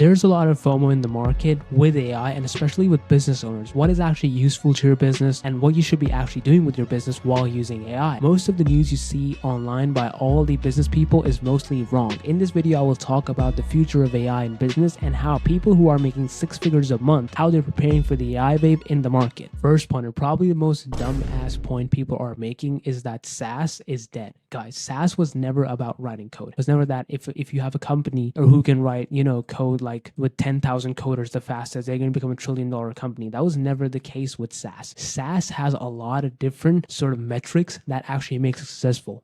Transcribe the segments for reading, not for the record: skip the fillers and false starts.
There's a lot of FOMO in the market with AI and especially with business owners. What is actually useful to your business and what you should be actually doing with your business while using AI. Most of the news you see online by all the business people is mostly wrong. In this video, I will talk about the future of AI in business and how people who are making 6 figures a month, how they're preparing for the AI wave in the market. First point, and probably the most dumb-ass point people are making is that SaaS is dead. Guys, SaaS was never about writing code. It was never that if you have a company or who can write, code like with 10,000 coders the fastest, they're going to become $1 trillion company. That was never the case with SaaS. SaaS has a lot of different sort of metrics that actually makes it successful.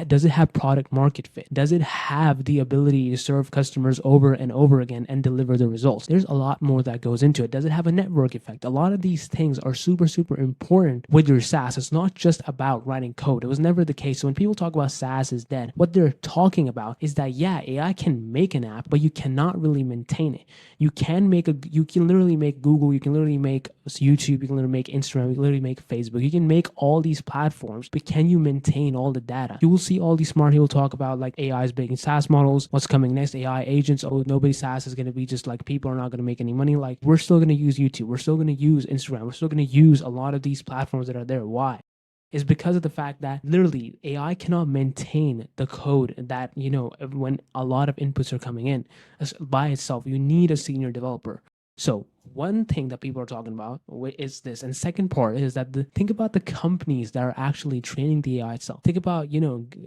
Does it have product market fit? Does it have the ability to serve customers over and over again and deliver the results? There's a lot more that goes into it. Does it have a network effect? A lot of these things are super, super important with your SaaS. It's not just about writing code. It was never the case. So when people talk about SaaS is dead, what they're talking about is that, yeah, AI can make an app, but you cannot really maintain it. You can literally make Google, you can literally make YouTube, you can literally make Instagram, you can literally make Facebook. You can make all these platforms, but can you maintain all the data? You will see all these smart people talk about like AI is making SaaS models, what's coming next, AI agents. Oh, nobody SaaS is going to be just like people are not going to make any money. Like we're still going to use YouTube. We're still going to use Instagram. We're still going to use a lot of these platforms that are there. Why? Is because of the fact that literally AI cannot maintain the code that, when a lot of inputs are coming in by itself. You need a senior developer. So one thing that people are talking about is this. And second part is that think about the companies that are actually training the AI itself. Think about,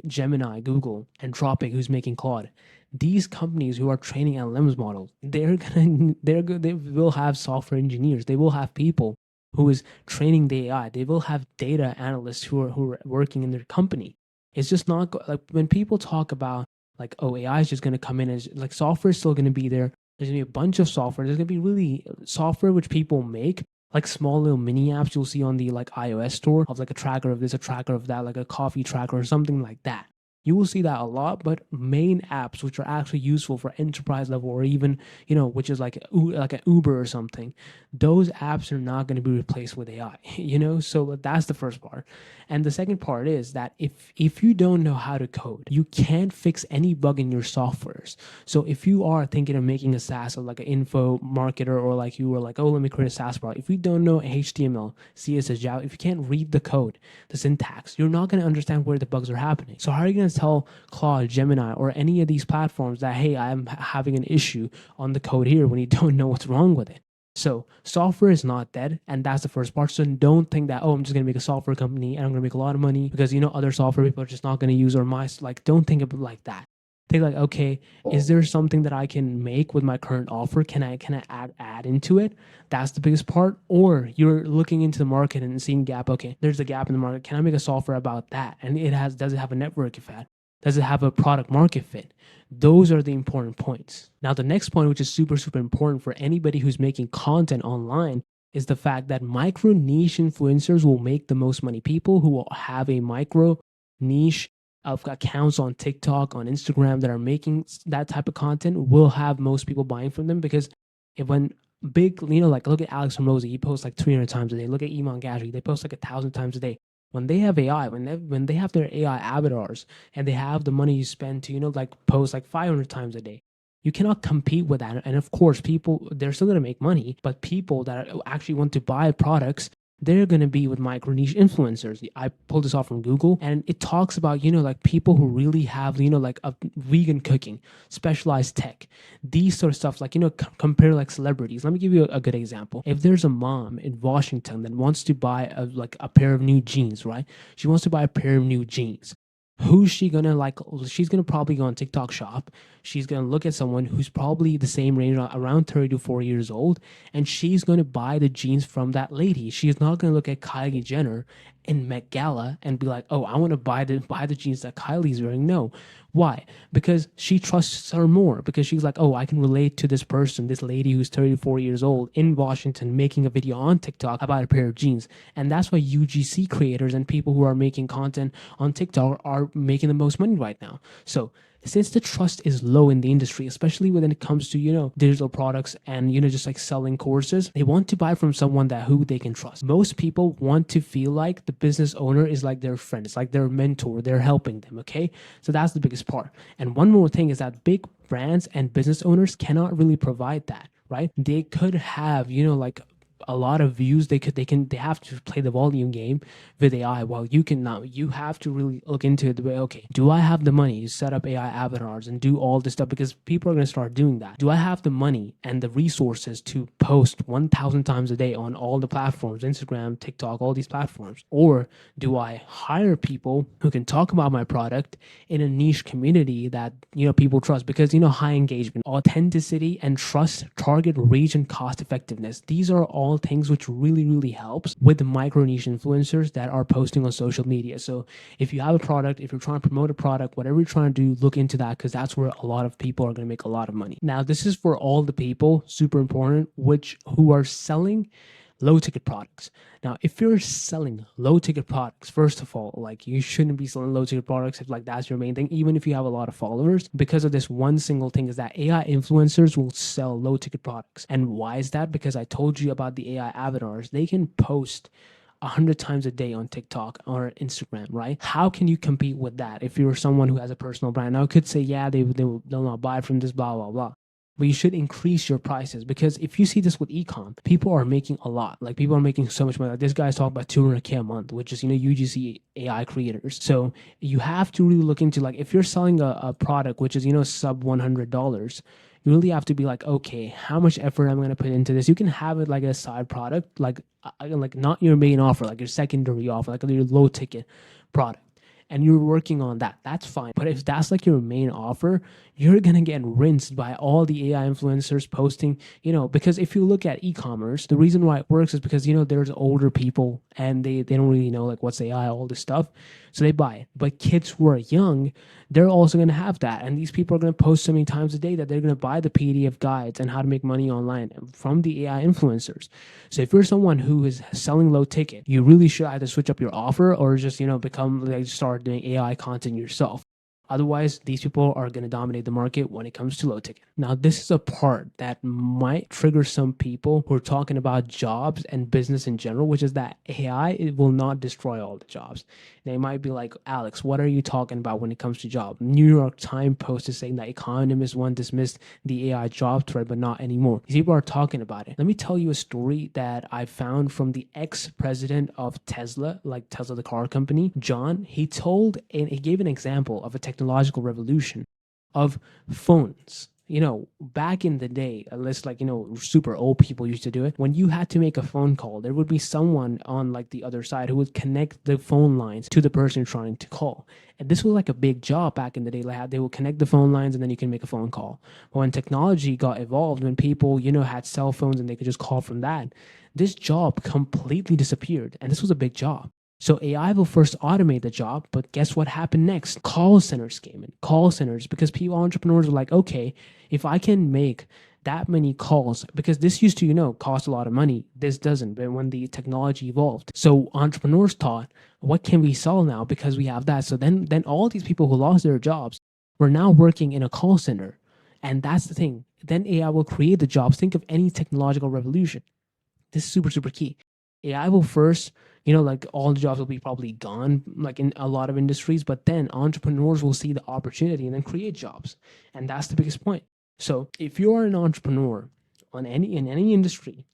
Gemini, Google, Anthropic, who's making Claude. These companies who are training LLMs models, they will have software engineers. They will have people who is training the AI. They will have data analysts who are working in their company. It's just not like when people talk about like, oh, AI is just going to come in as like software is still going to be there. There's going to be a bunch of software. There's going to be really software which people make, like small little mini apps you'll see on the like iOS store of like a tracker of this, a tracker of that, like a coffee tracker or something like that. You will see that a lot, but main apps which are actually useful for enterprise level or even, which is like an Uber or something, those apps are not going to be replaced with AI, So that's the first part. And the second part is that if you don't know how to code, you can't fix any bug in your softwares. So if you are thinking of making a SaaS or like an info marketer or like you were like, oh, let me create a SaaS product. If you don't know HTML, CSS, Java, if you can't read the code, the syntax, you're not going to understand where the bugs are happening. So how are you going to tell Claude, Gemini, or any of these platforms that, hey, I'm having an issue on the code here when you don't know what's wrong with it? So software is not dead, and that's the first part. So don't think that, oh, I'm just going to make a software company and I'm going to make a lot of money because, other software people are just not going to use don't think of it like that. Think like, okay, is there something that I can make with my current offer? Can I add into it? That's the biggest part. Or you're looking into the market and seeing gap. Okay, there's a gap in the market. Can I make a software about that? And does it have a network effect? Does it have a product market fit? Those are the important points. Now, the next point, which is super, super important for anybody who's making content online, is the fact that micro niche influencers will make the most money. People who will have a micro niche of accounts on TikTok, on Instagram that are making that type of content will have most people buying from them because when big, like look at Alex Hormozi, he posts like 300 times a day. Look at Iman Gashri, they post like 1,000 times a day. When they have AI, when they have their AI avatars and they have the money you spend to, post like 500 times a day, you cannot compete with that. And of course, people, they're still going to make money, but people that actually want to buy products, they're going to be with micro niche influencers. I pulled this off from Google and it talks about, like people who really have, like a vegan cooking, specialized tech, these sort of stuff, like, compare like celebrities. Let me give you a good example. If there's a mom in Washington that wants to buy a pair of new jeans, right? She wants to buy a pair of new jeans. Who's she gonna like? She's gonna probably go on TikTok shop. She's gonna look at someone who's probably the same range, around 30 to 40 years old, and she's gonna buy the jeans from that lady. She's not gonna look at Kylie Jenner in Met Gala and be like, "Oh, I want to buy the jeans that Kylie's wearing." No, why? Because she trusts her more. Because she's like, "Oh, I can relate to this person, this lady who's 34 years old in Washington, making a video on TikTok about a pair of jeans." And that's why UGC creators and people who are making content on TikTok are making the most money right now. So since the trust is low in the industry, especially when it comes to, digital products and, just like selling courses, they want to buy from someone that who they can trust. Most people want to feel like the business owner is like their friend. It's like their mentor. They're helping them. Okay. So that's the biggest part. And one more thing is that big brands and business owners cannot really provide that, right? They could have, like a lot of views. They have to play the volume game with AI. While you can now, you have to really look into it the way, okay, do I have the money to set up AI avatars and do all this stuff? Because people are going to start doing that. Do I have the money and the resources to post 1,000 times a day on all the platforms, Instagram, TikTok, all these platforms? Or do I hire people who can talk about my product in a niche community that, people trust? Because, high engagement, authenticity, and trust, target reach, and cost effectiveness. These are all things which really helps with the micro niche influencers that are posting on social media. So if you have a product, if you're trying to promote a product, whatever you're trying to do, look into that, because that's where a lot of people are going to make a lot of money. Now, this is for all the people, super important, who are selling low ticket products. Now, if you're selling low ticket products, first of all, like, you shouldn't be selling low ticket products if like that's your main thing, even if you have a lot of followers, because of this one single thing, is that AI influencers will sell low ticket products. And why is that? Because I told you about the AI avatars. They can post 100 times a day on TikTok or Instagram, right? How can you compete with that if you're someone who has a personal brand? Now, I could say, yeah, they'll not buy from this, blah, blah, blah. But you should increase your prices, because if you see this with ecom, people are making a lot. Like, people are making so much money. Like, this guy's talking about 200K a month, which is, UGC AI creators. So you have to really look into, like, if you're selling a product which is, sub $100, you really have to be like, okay, how much effort am I going to put into this? You can have it like a side product, like not your main offer, like your secondary offer, like your low ticket product, and you're working on that. That's fine. But if that's like your main offer, you're going to get rinsed by all the AI influencers posting, because if you look at e-commerce, the reason why it works is because, there's older people and they don't really know like what's AI, all this stuff. So they buy it. But kids who are young, they're also going to have that. And these people are going to post so many times a day that they're going to buy the PDF guides and how to make money online from the AI influencers. So if you're someone who is selling low ticket, you really should either switch up your offer or just, become like, start doing AI content yourself. Otherwise, these people are going to dominate the market when it comes to low ticket. Now, this is a part that might trigger some people who are talking about jobs and business in general, which is that AI, it will not destroy all the jobs. They might be like, Alex, what are you talking about when it comes to job? New York Times Post is saying that Economist One dismissed the AI job threat, but not anymore. These people are talking about it. Let me tell you a story that I found from the ex-president of Tesla, like Tesla, the car company, John. He gave an example of a technological revolution of phones. Back in the day, unless like, super old people used to do it, when you had to make a phone call, there would be someone on like the other side who would connect the phone lines to the person trying to call. And this was like a big job back in the day. Like, they would connect the phone lines and then you can make a phone call. But when technology got evolved, when people, had cell phones and they could just call from that, this job completely disappeared. And this was a big job. So AI will first automate the job, but guess what happened next? Call centers came in. Call centers, because entrepreneurs were like, okay, if I can make that many calls, because this used to, cost a lot of money. This doesn't, but when the technology evolved. So entrepreneurs thought, what can we sell now? Because we have that. So then all these people who lost their jobs were now working in a call center. And that's the thing. Then AI will create the jobs. Think of any technological revolution. This is super key. AI will first, like, all the jobs will be probably gone, like in a lot of industries, but then entrepreneurs will see the opportunity and then create jobs. And that's the biggest point. So if you're an entrepreneur in any industry,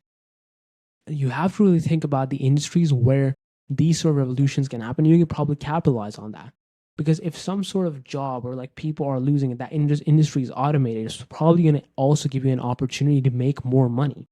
you have to really think about the industries where these sort of revolutions can happen. You can probably capitalize on that. Because if some sort of job or like people are losing it, that industry is automated, it's probably going to also give you an opportunity to make more money.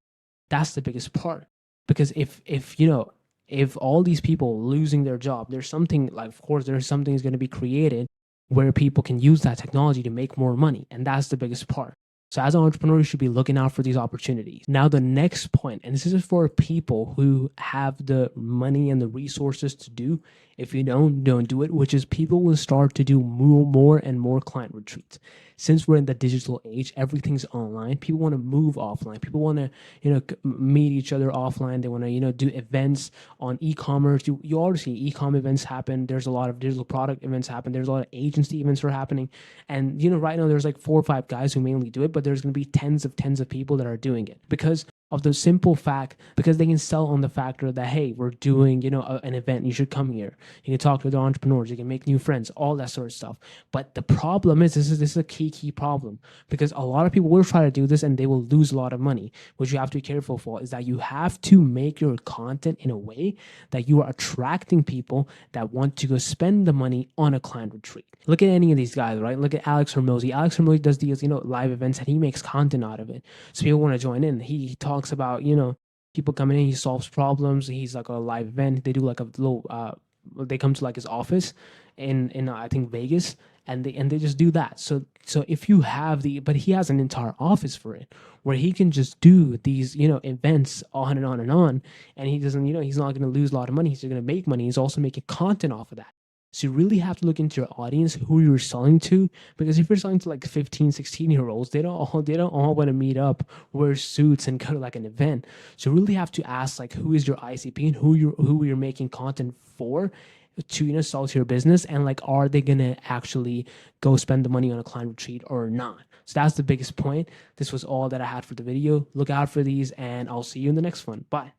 That's the biggest part. Because if all these people losing their job, there's something like, of course, there's something is going to be created where people can use that technology to make more money. And that's the biggest part. So as an entrepreneur, you should be looking out for these opportunities. Now, the next point, and this is for people who have the money and the resources to do. If you don't do it, which is people will start to do more and more client retreats. since we're in the digital age, everything's online. People want to move offline. People want to, meet each other offline. They want to, do events on e-commerce. You already see e-com events happen. There's a lot of digital product events happen. There's a lot of agency events are happening. And, right now there's like 4 or 5 guys who mainly do it, but there's going to be tens of people that are doing it because of the simple fact, because they can sell on the factor that, hey, we're doing, an event, you should come here. You can talk to the entrepreneurs, you can make new friends, all that sort of stuff. But the problem is, this is a key problem, because a lot of people will try to do this and they will lose a lot of money. What you have to be careful for is that you have to make your content in a way that you are attracting people that want to go spend the money on a client retreat. Look at any of these guys, right? Look at Alex Hormozi. Alex Hormozi does these, live events, and he makes content out of it. So people want to join in. He talks about, people coming in, he solves problems. He's like a live event. They do like a little, they come to like his office in I think Vegas, and they just do that. So if you have but he has an entire office for it, where he can just do these, events on and on and on, and he doesn't, he's not going to lose a lot of money. He's going to make money. He's also making content off of that. So you really have to look into your audience, who you're selling to, because if you're selling to like 15, 16-year-olds, they don't all want to meet up, wear suits, and go to like an event. So you really have to ask like, who is your ICP and who you're making content for, to sell to your business, and like, are they gonna actually go spend the money on a client retreat or not? So that's the biggest point. This was all that I had for the video. Look out for these, and I'll see you in the next one. Bye.